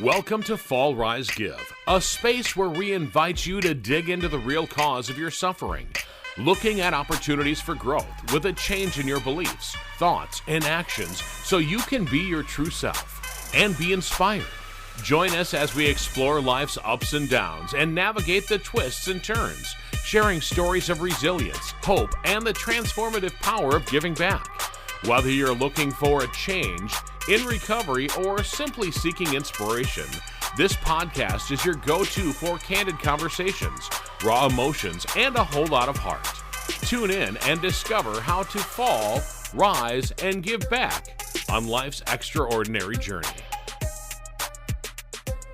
Welcome to Fall Rise Give, a space where we invite you to dig into the real cause of your suffering, looking at opportunities for growth with a change in your beliefs, thoughts, and actions so you can be your true self and be inspired. Join us as we explore life's ups and downs and navigate the twists and turns, sharing stories of resilience, hope, and the transformative power of giving back. Whether you're looking for a change, in recovery, or simply seeking inspiration, this podcast is your go-to for candid conversations, raw emotions, and a whole lot of heart. Tune in and discover how to fall, rise, and give back on life's extraordinary journey.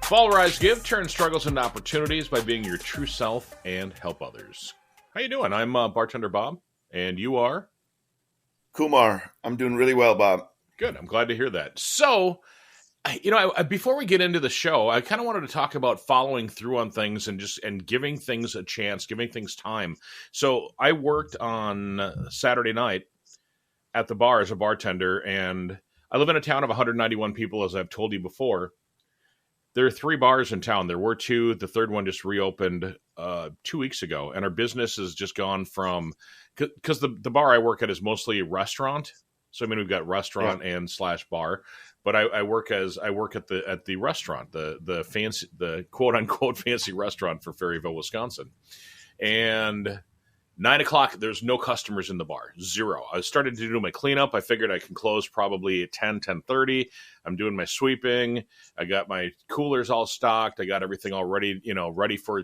Fall, Rise, Give, turn struggles into opportunities by being your true self and help others. How you doing? I'm Bartender Bob, and you are? Kumar. I'm doing really well, Bob. Good. I'm glad to hear that. So, before we get into the show, I kind of wanted to talk about following through on things and giving things a chance, giving things time. So I worked on Saturday night at the bar as a bartender, and I live in a town of 191 people, as I've told you before. There are 3 bars in town. There were 2. The third one just reopened 2 weeks ago, and our business has just gone from, because the bar I work at is mostly a restaurant. So I mean, we've got restaurant and / bar, but I work at the restaurant, the fancy, the quote unquote fancy restaurant for Ferryville, Wisconsin. And 9 o'clock, there's no customers in the bar, 0. I started to do my cleanup. I figured I can close probably at 10:30. I'm doing my sweeping. I got my coolers all stocked. I got everything all ready, ready for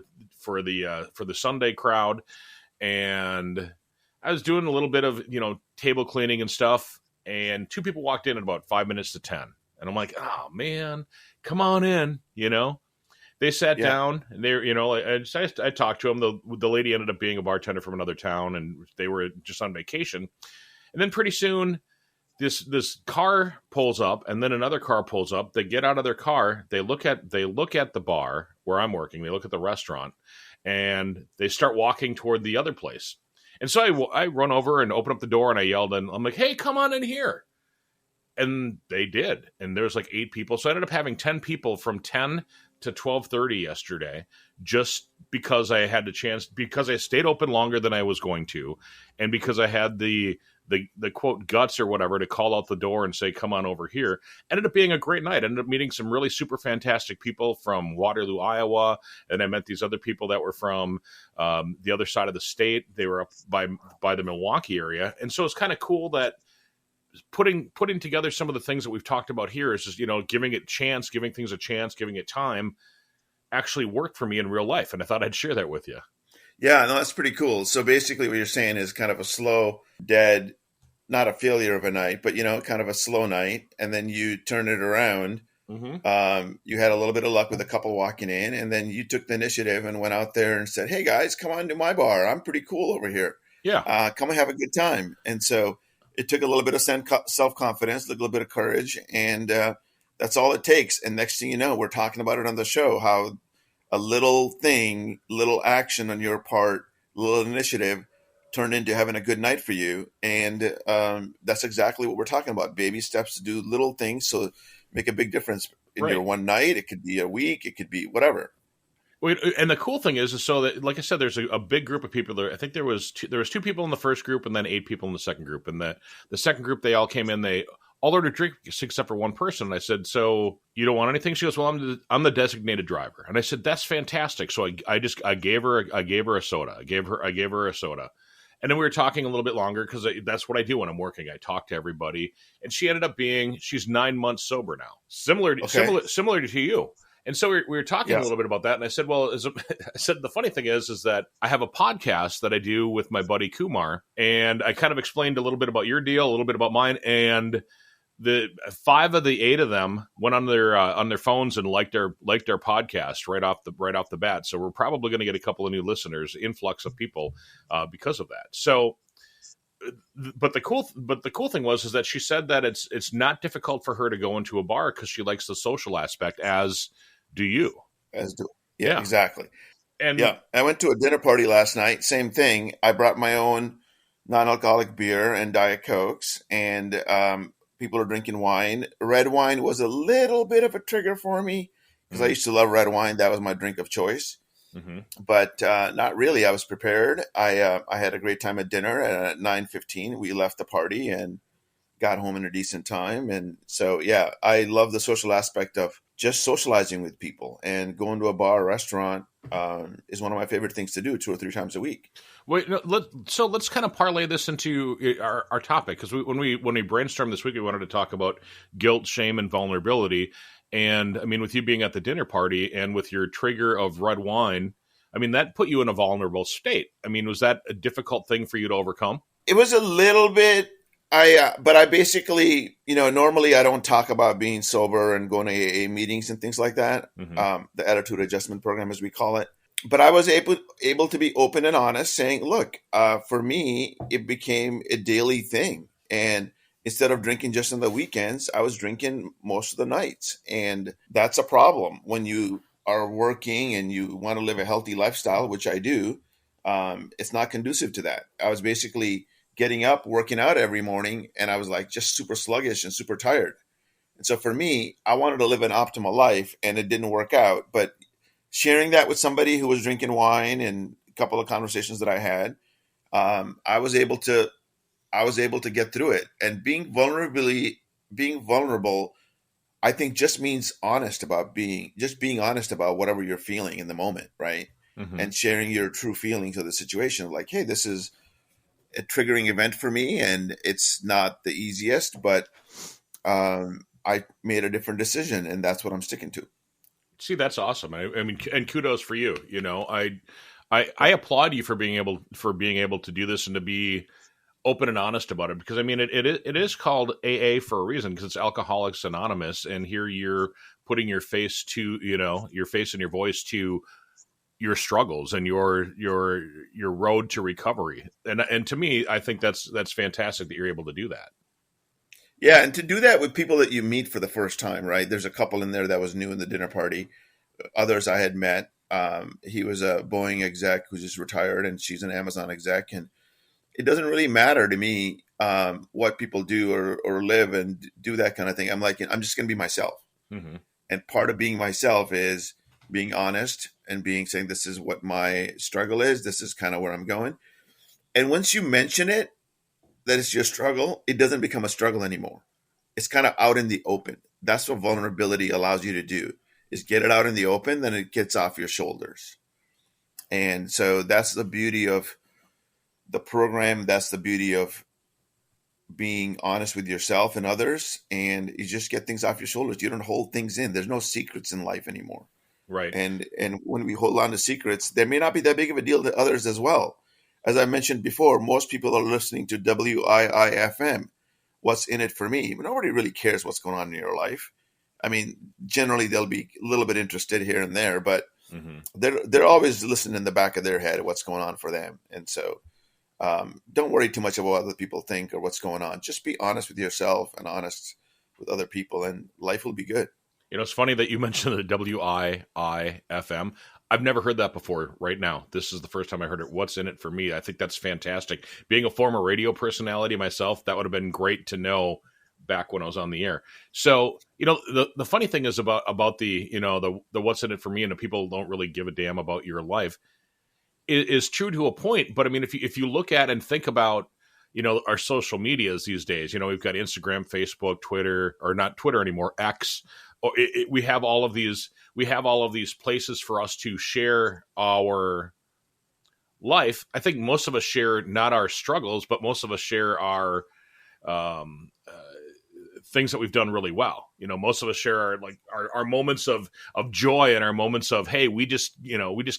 the Sunday crowd. And I was doing a little bit of, table cleaning and stuff. And 2 people walked in at about 5 minutes to 10. And I'm like, oh, man, come on in, They sat down, and I talked to them. The lady ended up being a bartender from another town, and they were just on vacation. And then pretty soon, this car pulls up, and then another car pulls up. They get out of their car. They look at the bar where I'm working. They look at the restaurant, and they start walking toward the other place. And so I run over and open up the door, and I yelled, and I'm like, hey, come on in here. And they did. And there's like 8 people. So I ended up having 10 people from 10 to 12:30 yesterday, just because I had the chance, because I stayed open longer than I was going to, and because I had the quote guts or whatever to call out the door and say, come on over here. Ended up being a great night. Ended up meeting some really super fantastic people from Waterloo, Iowa. And I met these other people that were from the other side of the state. They were up by the Milwaukee area. And so it's kind of cool that putting together some of the things that we've talked about here is just, giving it chance, giving things a chance, giving it time actually worked for me in real life. And I thought I'd share that with you. Yeah, no, that's pretty cool. So basically what you're saying is kind of a slow, dead, not a failure of a night, but, kind of a slow night. And then you turn it around. Mm-hmm. You had a little bit of luck with a couple walking in, and then you took the initiative and went out there and said, hey, guys, come on to my bar. I'm pretty cool over here. Yeah. Come and have a good time. And so it took a little bit of self-confidence, a little bit of courage, and that's all it takes. And next thing you know, we're talking about it on the show, how a little thing, little action on your part, little initiative turned into having a good night for you. And that's exactly what we're talking about. Baby steps to do little things so make a big difference in your one night. It could be a week. It could be whatever. And the cool thing is so that, like I said, there's a big group of people there. I think there was 2 people in the first group and then 8 people in the second group. And the second group, they all came in, they all ordered drinks except for one person. And I said, so you don't want anything? She goes, well, I'm the designated driver. And I said, that's fantastic. So I gave her a soda. I gave her a soda. And then we were talking a little bit longer because that's what I do when I'm working. I talk to everybody. And she ended up she's 9 months sober now, similar to you. And so we were talking a little bit about that. And I said, well, I said, the funny thing is that I have a podcast that I do with my buddy Kumar. And I kind of explained a little bit about your deal, a little bit about mine. And the 5 of the 8 of them went on their phones and liked our podcast right off the bat. So we're probably going to get a couple of new listeners, influx of people because of that. So, but the cool thing was that she said that it's not difficult for her to go into a bar because she likes the social aspect, as do you. Yeah, exactly. And I went to a dinner party last night. Same thing. I brought my own non-alcoholic beer and Diet Cokes, and people are drinking wine. Red wine was a little bit of a trigger for me because I used to love red wine. That was my drink of choice. Mm-hmm. But not really. I was prepared. I had a great time at dinner, and at 9:15 we left the party and got home in a decent time. And so, yeah, I love the social aspect of just socializing with people, and going to a bar or restaurant is one of my favorite things to do 2 or 3 times a week. Wait, no, let's kind of parlay this into our topic, because when we brainstormed this week, we wanted to talk about guilt, shame, and vulnerability. And I mean, with you being at the dinner party and with your trigger of red wine, I mean, that put you in a vulnerable state. I mean, was that a difficult thing for you to overcome? It was a little bit. But I basically, normally I don't talk about being sober and going to AA meetings and things like that. Mm-hmm. The attitude adjustment program, as we call it. But I was able to be open and honest, saying, look, for me, it became a daily thing. And instead of drinking just on the weekends, I was drinking most of the nights. And that's a problem when you are working and you want to live a healthy lifestyle, which I do. It's not conducive to that. I was basically getting up, working out every morning, and I was like just super sluggish and super tired. And so for me, I wanted to live an optimal life, and it didn't work out. But sharing that with somebody who was drinking wine, and a couple of conversations that I had, I was able to get through it. And being vulnerable, I think just means being honest about whatever you're feeling in the moment, right? Mm-hmm. And sharing your true feelings of the situation. Like, hey, this is a triggering event for me, and it's not the easiest, but I made a different decision, and that's what I'm sticking to. See, that's awesome. I mean, and kudos for you. I applaud you for being able to do this and to be open and honest about it, because I mean, it is called AA for a reason, because it's Alcoholics Anonymous, and here you're putting your face to, your face and your voice to your struggles and your road to recovery. And to me, I think that's fantastic that you're able to do that. Yeah, and to do that with people that you meet for the first time, right? There's a couple in there that was new in the dinner party. Others I had met. He was a Boeing exec who's just retired, and she's an Amazon exec. And it doesn't really matter to me what people do or live and do that kind of thing. I'm like, I'm just going to be myself. Mm-hmm. And part of being myself is being honest and saying, this is what my struggle is. This is kind of where I'm going. And once you mention it, that it's your struggle, it doesn't become a struggle anymore. It's kind of out in the open. That's what vulnerability allows you to do, is get it out in the open, then it gets off your shoulders. And so that's the beauty of the program. That's the beauty of being honest with yourself and others. And you just get things off your shoulders. You don't hold things in. There's no secrets in life anymore. Right. And when we hold on to secrets, they may not be that big of a deal to others as well. As I mentioned before, most people are listening to WIIFM. What's in it for me? Nobody really cares what's going on in your life. I mean, generally they'll be a little bit interested here and there, but Mm-hmm. they're always listening in the back of their head what's going on for them. And so don't worry too much about what other people think or what's going on. Just be honest with yourself and honest with other people, and life will be good. It's funny that you mentioned the WIIFM. I've never heard that before. Right now, this is the first time I heard it. What's in it for me? I think that's fantastic. Being a former radio personality myself, that would have been great to know back when I was on the air. So, the funny thing is about the the what's in it for me, and the people don't really give a damn about your life, is true to a point. But I mean, if you look at and think about our social medias these days, we've got Instagram, Facebook, Twitter, or not Twitter anymore, X. We have all of these places for us to share our life. I think most of us share not our struggles, but most of us share our things that we've done really well. Most of us share our moments of joy, and our moments of, hey, we just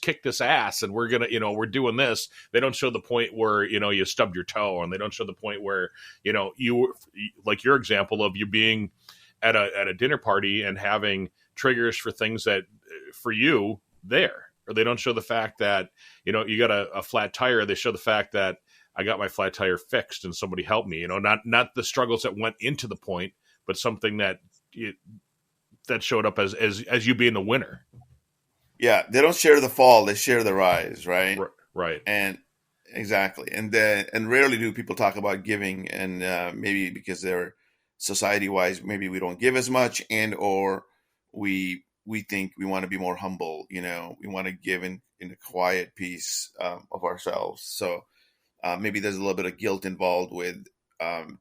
kicked this ass, and we're gonna, we're doing this. They don't show the point where you stubbed your toe, and they don't show the point where you, like your example of you being at a dinner party and having triggers for things that for you there. Or they don't show the fact that you got a flat tire. They show the fact that I got my flat tire fixed and somebody helped me. Not the struggles that went into the point, but something that showed up as you being the winner. Yeah, they don't share the fall; they share the rise, right? Right. And exactly, and rarely do people talk about giving, and maybe because they're society-wise, maybe we don't give as much, and or we we think we want to be more humble. We want to give in a quiet piece of ourselves. So maybe there's a little bit of guilt involved with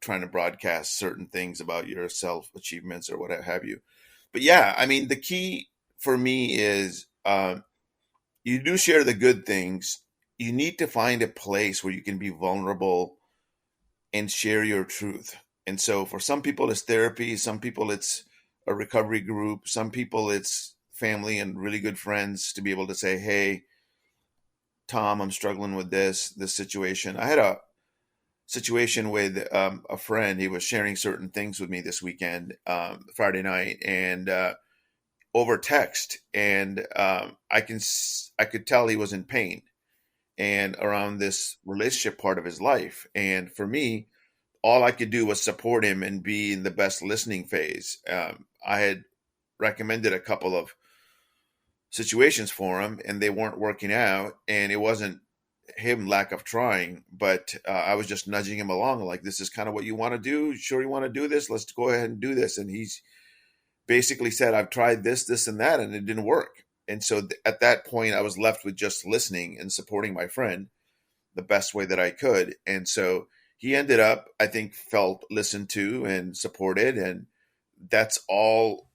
trying to broadcast certain things about your self achievements or what have you. But yeah, I mean, the key for me is you do share the good things. You need to find a place where you can be vulnerable and share your truth. And so for some people, it's therapy. Some people, it's a recovery group. Some people, it's family and really good friends to be able to say, hey, Tom, I'm struggling with this situation. I had a situation with a friend. He was sharing certain things with me this weekend, Friday night, and over text. And I could tell he was in pain and around this relationship part of his life. And for me, all I could do was support him and be in the best listening phase. I had recommended a couple of situations for him and they weren't working out, and it wasn't him lack of trying, but I was just nudging him along, like, this is kind of what you want to do. Sure, you want to do this? Let's go ahead and do this. And he's basically said, I've tried this and that, and it didn't work. And so at that point, I was left with just listening and supporting my friend the best way that I could. And so he ended up, I think, felt listened to and supported. And that's all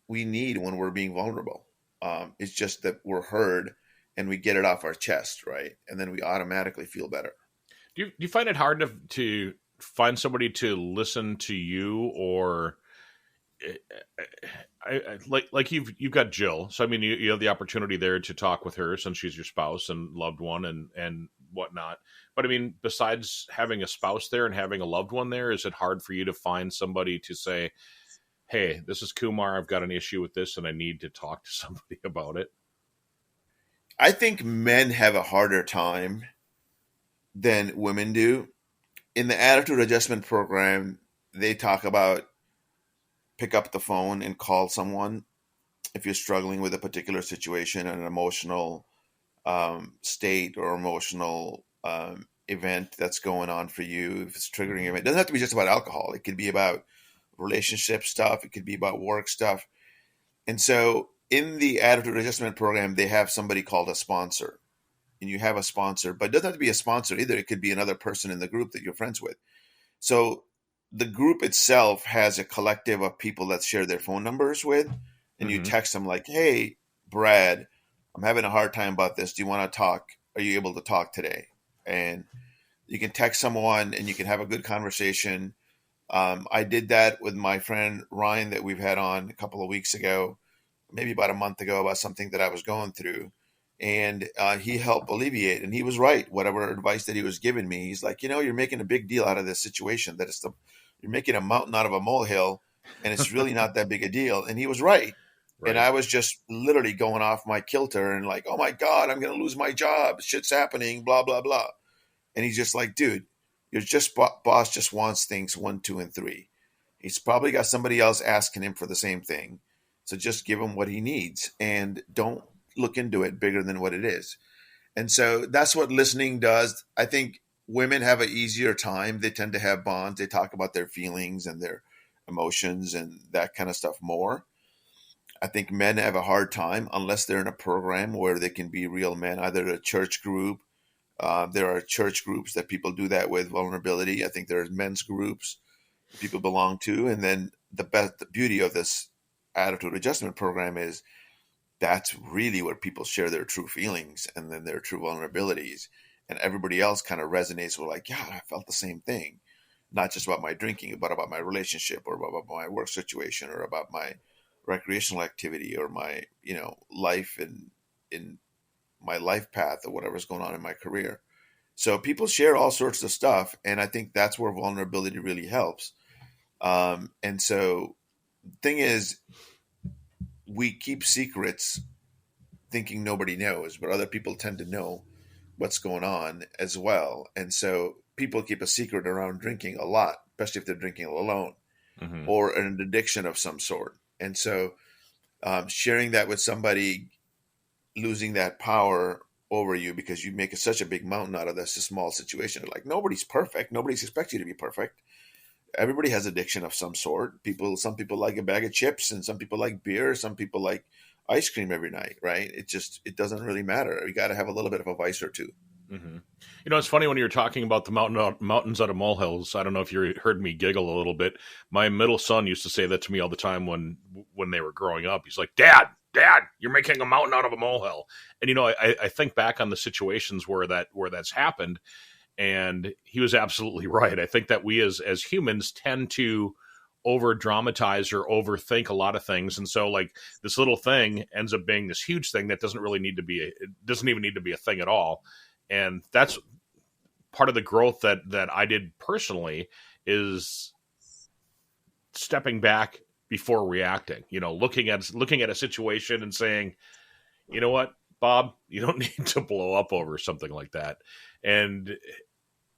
we need when we're being vulnerable. It's just that we're heard and we get it off our chest, right? And then we automatically feel better. Do you find it hard to find somebody to listen to you, or like you've got Jill, so I mean you have the opportunity there to talk with her since she's your spouse and loved one and whatnot. But I mean, besides having a spouse there and having a loved one there, is it hard for you to find somebody to say, hey, this is Kumar, I've got an issue with this and I need to talk to somebody about it? I think men have a harder time than women do. In the attitude adjustment program, they talk about pick up the phone and call someone if you're struggling with a particular situation, an emotional state or emotional event that's going on for you. If it's triggering event, it doesn't have to be just about alcohol. It could be about relationship stuff. It could be about work stuff. And so in the attitude adjustment program, they have somebody called a sponsor. And you have a sponsor, but it doesn't have to be a sponsor either. It could be another person in the group that you're friends with. So the group itself has a collective of people that share their phone numbers with, and you text them like, hey, Brad, I'm having a hard time about this. Do you want to talk? Are you able to talk today? And you can text someone and you can have a good conversation. I did that with my friend Ryan that we've had on a couple of weeks ago, maybe about a month ago, about something that I was going through. And he helped alleviate, and he was right. Whatever advice that he was giving me, he's like, you're making a big deal out of this situation. That you're making a mountain out of a molehill, and it's really not that big a deal. And he was right. And I was just literally going off my kilter and like, oh my God, I'm going to lose my job. Shit's happening, blah, blah, blah. And he's just like, dude, your boss just wants things 1, 2, and 3. He's probably got somebody else asking him for the same thing. So just give him what he needs and don't look into it bigger than what it is. And so that's what listening does. I think women have an easier time. They tend to have bonds. They talk about their feelings and their emotions and that kind of stuff more. I think men have a hard time unless they're in a program where they can be real men, either a church group. There are church groups that people do that with vulnerability. I think there's men's groups that people belong to. And then the beauty of this attitude adjustment program is that's really where people share their true feelings and then their true vulnerabilities. And everybody else kind of resonates with like, yeah, I felt the same thing. Not just about my drinking, but about my relationship or about my work situation or about my recreational activity or my, life in my life path or whatever's going on in my career. So people share all sorts of stuff. And I think that's where vulnerability really helps. And so the thing is, we keep secrets thinking nobody knows, but other people tend to know what's going on as well. And so people keep a secret around drinking a lot, especially if they're drinking alone or an addiction of some sort. And so sharing that with somebody, losing that power over you because you make such a big mountain out of this a small situation. Like nobody's perfect. Nobody's expects you to be perfect. everybody has addiction of some sort. Some people like a bag of chips, and some people like beer. Some people like ice cream every night, right? It doesn't really matter. You got to have a little bit of a vice or two. Mm-hmm. It's funny when you were talking about the mountains out of molehills. I don't know if you heard me giggle a little bit. My middle son used to say that to me all the time when they were growing up. He's like, Dad, you're making a mountain out of a molehill. And I think back on the situations where that's happened, and he was absolutely right. I think that we as humans tend to over dramatize or overthink a lot of things, and so like this little thing ends up being this huge thing that doesn't even need to be a thing at all. And that's part of the growth that I did personally, is stepping back before reacting, looking at a situation and saying, you know what, Bob, you don't need to blow up over something like that. And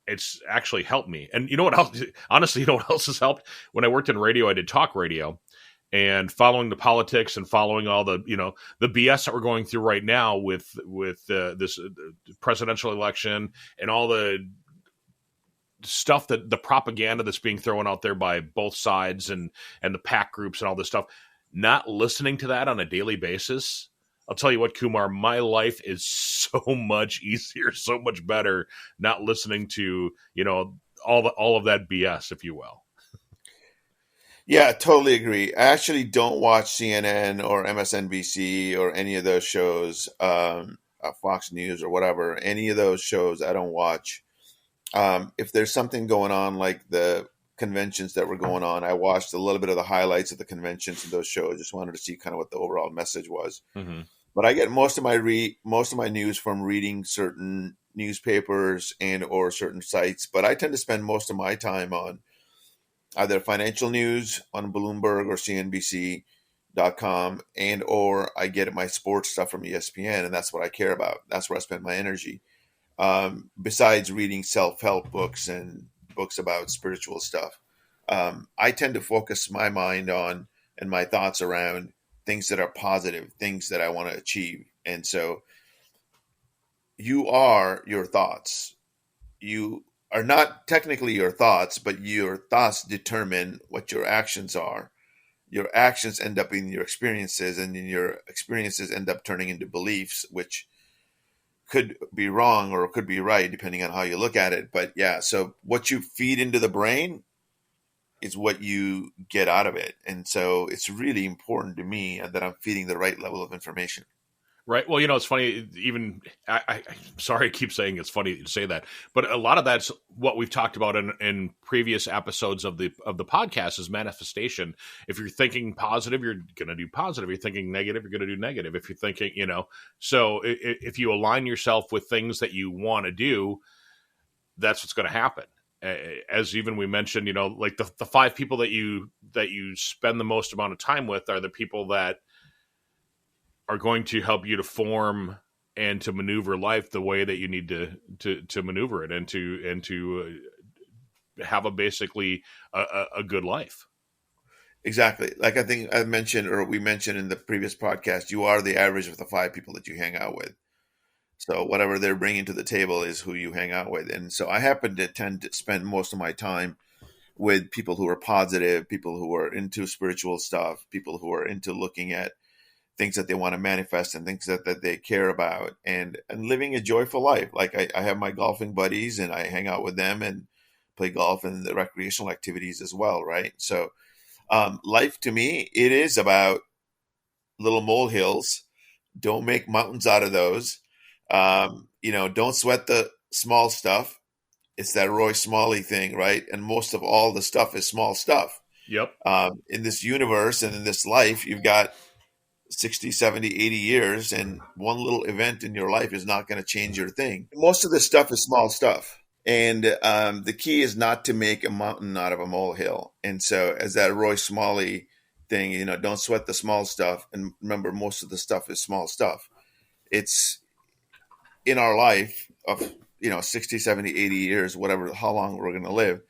it's actually helped me. And you know what else, honestly, you know what else has helped? When I worked in radio, I did talk radio, and following the politics and following all the, the BS that we're going through right now with this presidential election and all the stuff, that the propaganda that's being thrown out there by both sides and the PAC groups and all this stuff, not listening to that on a daily basis. I'll tell you what, Kumar, my life is so much easier, so much better not listening to, all of that BS, if you will. Yeah, totally agree. I actually don't watch CNN or MSNBC or any of those shows, Fox News or whatever. Any of those shows I don't watch. If there's something going on, like the conventions that were going on, I watched a little bit of the highlights of the conventions and those shows. Just wanted to see kind of what the overall message was. Mm-hmm. But I get most of my news from reading certain newspapers and or certain sites. But I tend to spend most of my time on either financial news on Bloomberg or CNBC.com, and or I get my sports stuff from ESPN, and that's what I care about. That's where I spend my energy. Besides reading self-help books and books about spiritual stuff, I tend to focus my mind on and my thoughts around things that are positive, things that I want to achieve. And so you are your thoughts. You are not technically your thoughts, but your thoughts determine what your actions are. Your actions end up in your experiences, and then your experiences end up turning into beliefs, which could be wrong or could be right, depending on how you look at it. But yeah, so what you feed into the brain is what you get out of it. And so it's really important to me that I'm feeding the right level of information. Right. Well, it's funny. Even I'm sorry, I keep saying it's funny to say that, but a lot of that's what we've talked about in previous episodes of the podcast is manifestation. If you're thinking positive, you're going to do positive. If you're thinking negative, you're going to do negative. If you're thinking, so if you align yourself with things that you want to do, that's what's going to happen. As even we mentioned, like the 5 people that you spend the most amount of time with are the people that are going to help you to form and to maneuver life the way that you need to maneuver it, and to have basically a good life. Exactly. Like I think I mentioned, or we mentioned in the previous podcast, you are the average of the 5 people that you hang out with. So whatever they're bringing to the table is who you hang out with. And so I happen to tend to spend most of my time with people who are positive, people who are into spiritual stuff, people who are into looking at things that they want to manifest and things that they care about, and living a joyful life. Like I have my golfing buddies, and I hang out with them and play golf and the recreational activities as well. Right. So life to me, it is about little molehills. Don't make mountains out of those. Don't sweat the small stuff. It's that Roy Smalley thing, right? And most of all the stuff is small stuff. Yep. In this universe and in this life, you've got 60, 70, 80 years, and one little event in your life is not going to change your thing. Most of this stuff is small stuff. And the key is not to make a mountain out of a molehill. And so as that Roy Smalley thing, don't sweat the small stuff. And remember, most of the stuff is small stuff. It's in our life of, 60, 70, 80 years, whatever, how long we're going to live.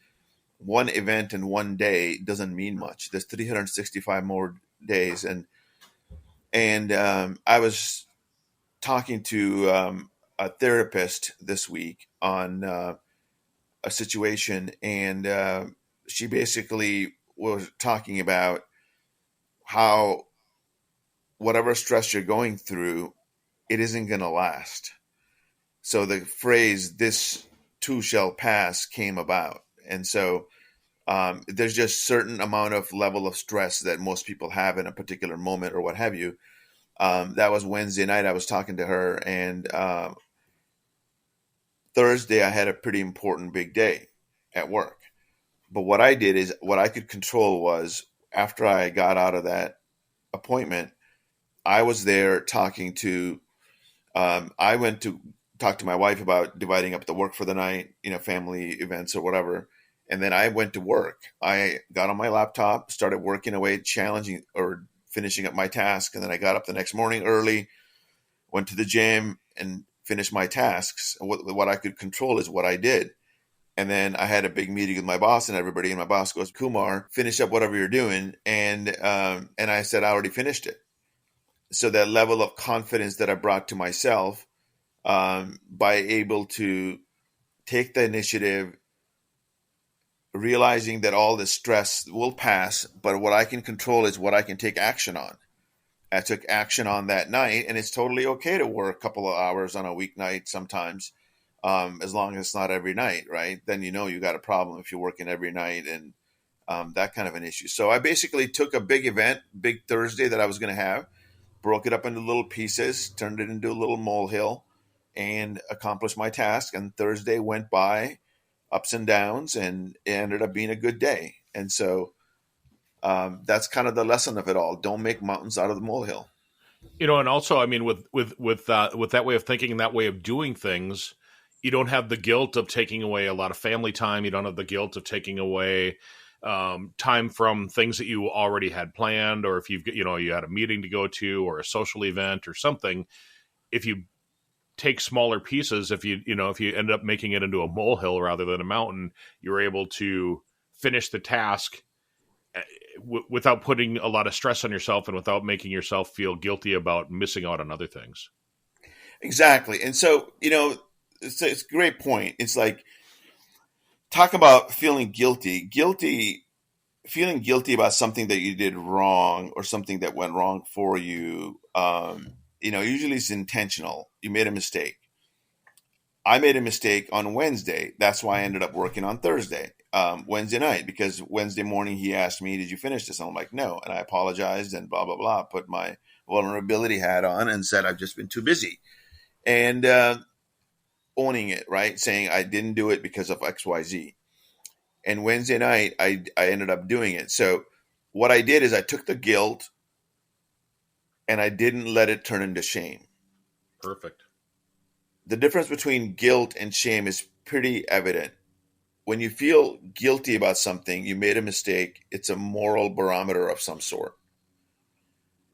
One event in one day doesn't mean much. There's 365 more days. And I was talking to a therapist this week on a situation, and she basically was talking about how whatever stress you're going through, it isn't going to last. So the phrase "this too shall pass" came about. And so there's just certain amount of level of stress that most people have in a particular moment or what have you. That was Wednesday night. I was talking to her, and Thursday I had a pretty important big day at work. But what I did is what I could control was after I got out of that appointment, I was there talking to, I went to talk to my wife about dividing up the work for the night, family events or whatever. And then I went to work. I got on my laptop, started working away, challenging or finishing up my task. And then I got up the next morning early, went to the gym and finished my tasks. What I could control is what I did. And then I had a big meeting with my boss and everybody. And my boss goes, "Kumar, finish up whatever you're doing." And I said, "I already finished it." So that level of confidence that I brought to myself by able to take the initiative, realizing that all this stress will pass, but what I can control is what I can take action on. I took action on that night, and it's totally okay to work a couple of hours on a weeknight sometimes, as long as it's not every night, right? Then you got a problem if you're working every night and that kind of an issue. So I basically took a big event, big Thursday that I was going to have, broke it up into little pieces, turned it into a little molehill, and accomplished my task. And Thursday went by, ups and downs, and it ended up being a good day. And so that's kind of the lesson of it all. Don't make mountains out of the molehill. And also, I mean, with that way of thinking and that way of doing things, you don't have the guilt of taking away a lot of family time. You don't have the guilt of taking away time from things that you already had planned, or if you had a meeting to go to or a social event or something. If you take smaller pieces, if you end up making it into a molehill rather than a mountain, you're able to finish the task without putting a lot of stress on yourself and without making yourself feel guilty about missing out on other things. Exactly. And so, it's a great point. It's like, talk about feeling guilty. Feeling guilty about something that you did wrong or something that went wrong for you. Usually it's intentional. You made a mistake. I made a mistake on Wednesday. That's why I ended up working on Thursday, Wednesday night, because Wednesday morning he asked me, "Did you finish this?" And I'm like, "No." And I apologized and blah, blah, blah, put my vulnerability hat on and said, "I've just been too busy." And owning it, right? Saying I didn't do it because of XYZ. And Wednesday night, I ended up doing it. So what I did is I took the guilt and I didn't let it turn into shame. Perfect. The difference between guilt and shame is pretty evident. When you feel guilty about something, you made a mistake, it's a moral barometer of some sort.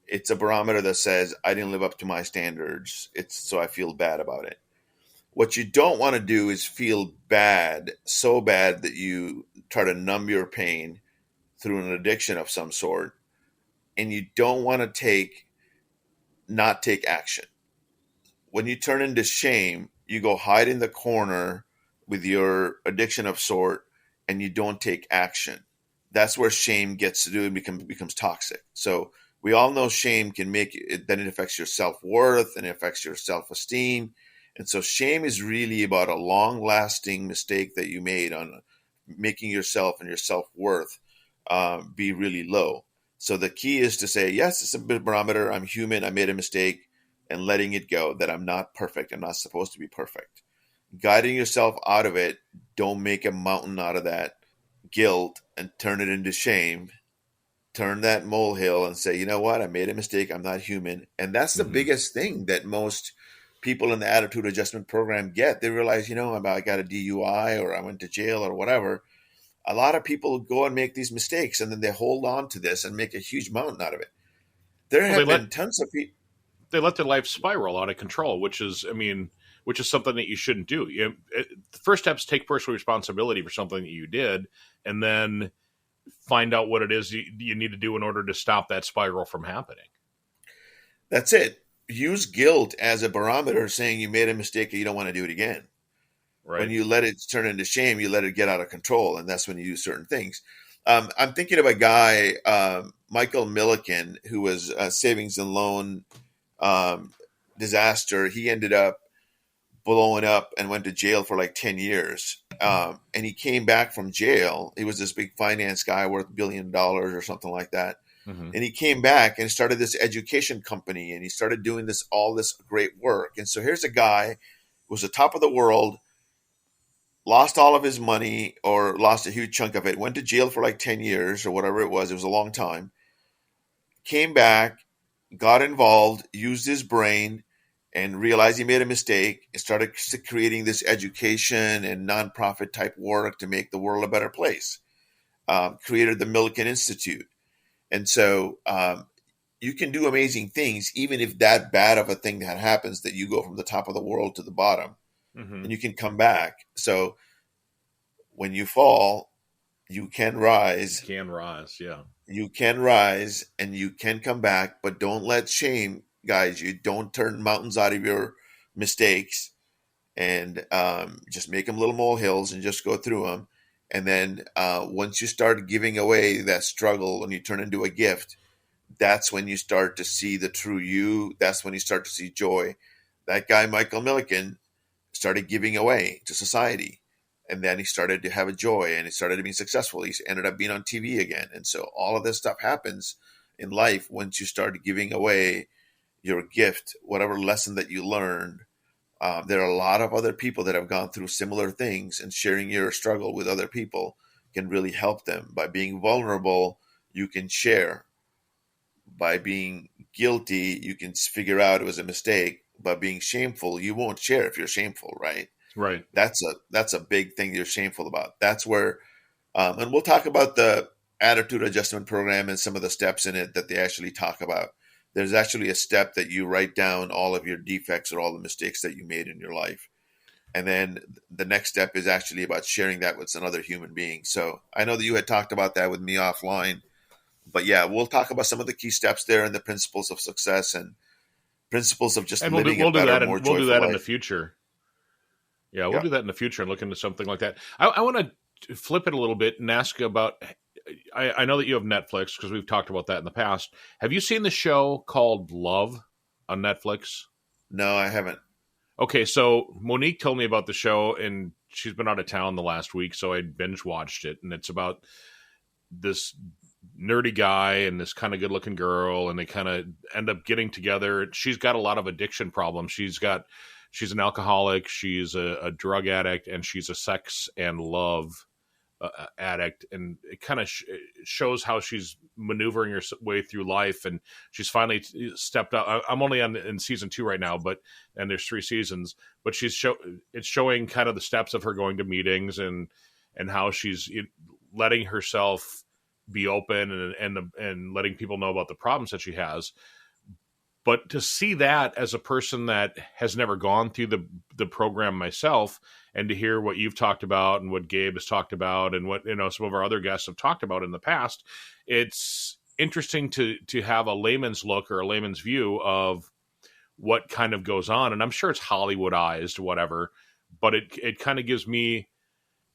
It's a barometer that says, I didn't live up to my standards, so I feel bad about it. What you don't want to do is feel bad, so bad that you try to numb your pain through an addiction of some sort. And you don't want to not take action. When you turn into shame, you go hide in the corner with your addiction of sort and you don't take action. That's where shame gets to do and becomes toxic. So we all know shame can make it, then it affects your self-worth and it affects your self-esteem. And so shame is really about a long-lasting mistake that you made on making yourself and your self-worth be really low. So the key is to say, yes, it's a barometer. I'm human. I made a mistake, and letting it go, that I'm not perfect. I'm not supposed to be perfect. Guiding yourself out of it. Don't make a mountain out of that guilt and turn it into shame. Turn that molehill and say, you know what? I made a mistake. I'm not human. And that's the biggest thing that most people in the attitude adjustment program get. They realize, I got a DUI or I went to jail or whatever. A lot of people go and make these mistakes and then they hold on to this and make a huge mountain out of it. There have been tons of people. They let their life spiral out of control, which is something that you shouldn't do. The first step is take personal responsibility for something that you did, and then find out what it is you need to do in order to stop that spiral from happening. That's it. Use guilt as a barometer saying you made a mistake and you don't want to do it again. When Right. you let it turn into shame, you let it get out of control, and that's when you do certain things. I'm thinking of a guy, Michael Milliken, who was a savings and loan um, disaster. He ended up blowing up and went to jail for like 10 years. And he came back from jail. He was this big finance guy worth $1 billion or something like that. Hmm. And he came back and started this education company, and he started doing all this great work. And so here's a guy who was the top of the world, lost all of his money or lost a huge chunk of it, went to jail for like 10 years or whatever it was. It was a long time. Came back, got involved, used his brain, and realized he made a mistake and started creating this education and nonprofit type work to make the world a better place. Created the Millikan Institute. And so you can do amazing things, even if that bad of a thing that happens, that you go from the top of the world to the bottom, Hmm. and you can come back. So when you fall, you can rise. Can rise. Yeah. You can rise and you can come back, but don't let shame guide you. Don't turn mountains out of your mistakes, and just make them little molehills and just go through them. And then once you start giving away that struggle and you turn into a gift, that's when you start to see the true you. That's when you start to see joy. That guy, Michael Milliken, started giving away to society. And then he started to have a joy, and he started to be successful. He ended up being on TV again. And so all of this stuff happens in life once you start giving away your gift, whatever lesson that you learned. There are a lot of other people that have gone through similar things, and sharing your struggle with other people can really help them. By being vulnerable, you can share. By being guilty, you can figure out it was a mistake. By being shameful, you won't share if you're shameful, right? Right. That's a big thing you're shameful about. That's where, and we'll talk about the attitude adjustment program and some of the steps in it that they actually talk about. There's actually a step that you write down all of your defects or all the mistakes that you made in your life. And then the next step is actually about sharing that with another human being. So I know that you had talked about that with me offline, but yeah, we'll talk about some of the key steps there and the principles of success and principles of just And living a we'll do better, that, more and we'll do joyful that in the life. future. Yeah, we'll Yeah. do that in the future and look into something like that. I want to flip it a little bit and ask about. I know that you have Netflix because we've talked about that in the past. Have you seen the show called Love on Netflix? No, I haven't. Okay, so Monique told me about the show, and she's been out of town the last week, so I binge watched it, and it's about this nerdy guy and this kind of good looking girl, and they kind of end up getting together. She's got a lot of addiction problems. She's an alcoholic, she's a drug addict, and she's a sex and love addict, and it kind of shows how she's maneuvering her way through life, and she's finally stepped up. I'm only in season 2 right now, and there's 3 seasons, but it's showing kind of the steps of her going to meetings, and how she's letting herself be open, and letting people know about the problems that she has. But to see that as a person that has never gone through the program myself, and to hear what you've talked about and what Gabe has talked about and what some of our other guests have talked about in the past, it's interesting to have a layman's look or a layman's view of what kind of goes on. And I'm sure it's Hollywoodized, whatever, but it kind of gives me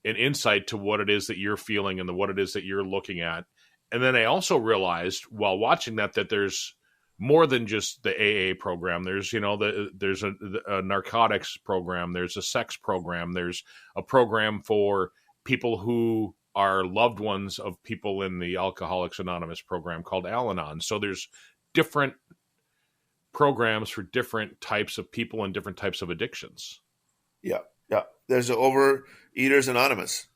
an insight to what it is that you're feeling and what it is that you're looking at. And then I also realized while watching that there's more than just the AA program. There's, there's a narcotics program. There's a sex program. There's a program for people who are loved ones of people in the Alcoholics Anonymous program called Al-Anon. So there's different programs for different types of people and different types of addictions. Yeah. Yeah. There's Overeaters Anonymous.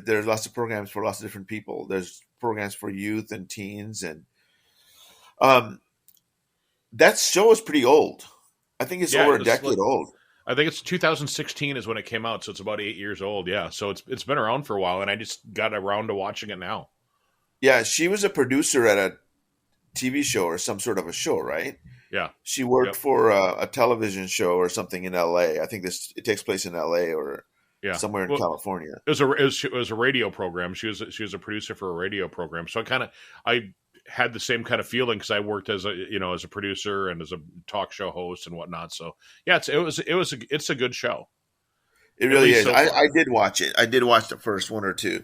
There's lots of programs for lots of different people. There's programs for youth and teens, and that show is pretty old. I think it's over a decade old. I think it's 2016 is when it came out, so it's about 8 years old. Yeah, so it's been around for a while, and I just got around to watching it now. Yeah, she was a producer at a TV show or some sort of a show, right? Yeah, she worked for a television show or something in LA. I think it takes place in LA or somewhere in California. It was a radio program. She was a producer for a radio program. So I had the same kind of feeling because I worked as a producer and as a talk show host and whatnot. So yeah, it's a good show. It really is. So I did watch it. I did watch the first one or two.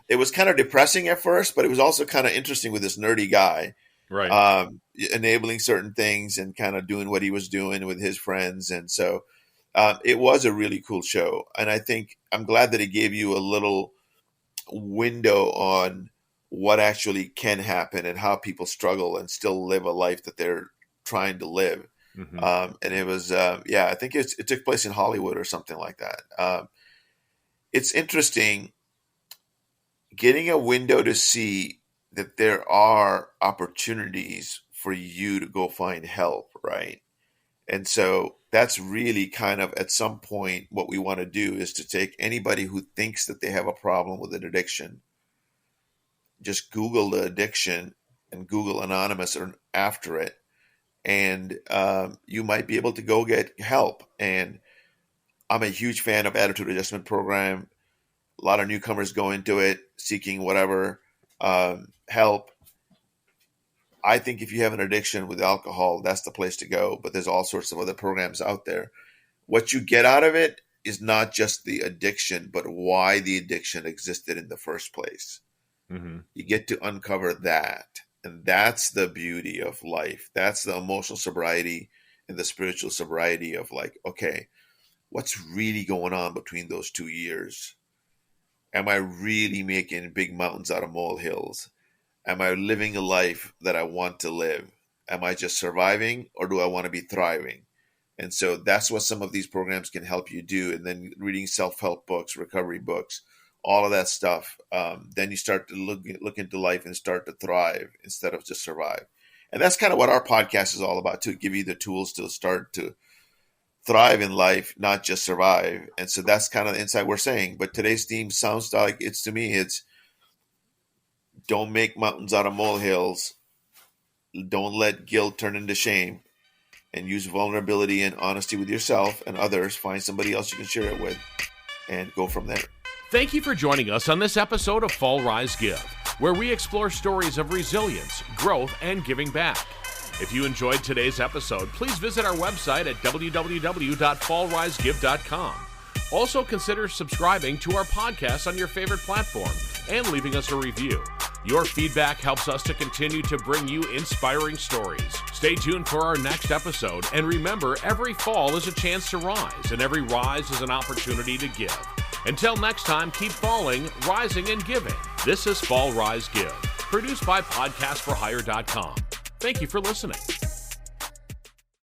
It was kind of depressing at first, but it was also kind of interesting with this nerdy guy, right? Enabling certain things and kind of doing what he was doing with his friends. And so it was a really cool show. And I think I'm glad that it gave you a little window on what actually can happen and how people struggle and still live a life that they're trying to live. Mm-hmm. And it was, I think it took place in Hollywood or something like that. It's interesting getting a window to see that there are opportunities for you to go find help, right? And so that's really kind of at some point what we want to do is to take anybody who thinks that they have a problem with an addiction, just Google the addiction and Google Anonymous or after it, and you might be able to go get help. And I'm a huge fan of Attitude Adjustment Program. A lot of newcomers go into it seeking whatever help. I think if you have an addiction with alcohol, that's the place to go. But there's all sorts of other programs out there. What you get out of it is not just the addiction, but why the addiction existed in the first place. Mm-hmm. You get to uncover that. And that's the beauty of life. That's the emotional sobriety and the spiritual sobriety of like, okay, what's really going on between those 2 years? Am I really making big mountains out of molehills? Am I living a life that I want to live? Am I just surviving, or do I want to be thriving? And so that's what some of these programs can help you do. And then reading self-help books, recovery books, all of that stuff. Then you start to look into life and start to thrive instead of just survive. And that's kind of what our podcast is all about, to give you the tools to start to thrive in life, not just survive. And so that's kind of the insight we're saying. But today's theme sounds like it's don't make mountains out of molehills. Don't let guilt turn into shame, and use vulnerability and honesty with yourself and others. Find somebody else you can share it with and go from there. Thank you for joining us on this episode of Fall Rise Give, where we explore stories of resilience, growth, and giving back. If you enjoyed today's episode, please visit our website at www.fallrisegive.com. Also, consider subscribing to our podcast on your favorite platform and leaving us a review. Your feedback helps us to continue to bring you inspiring stories. Stay tuned for our next episode, and remember, every fall is a chance to rise, and every rise is an opportunity to give. Until next time, keep falling, rising, and giving. This is Fall Rise Give, produced by podcastforhire.com. Thank you for listening.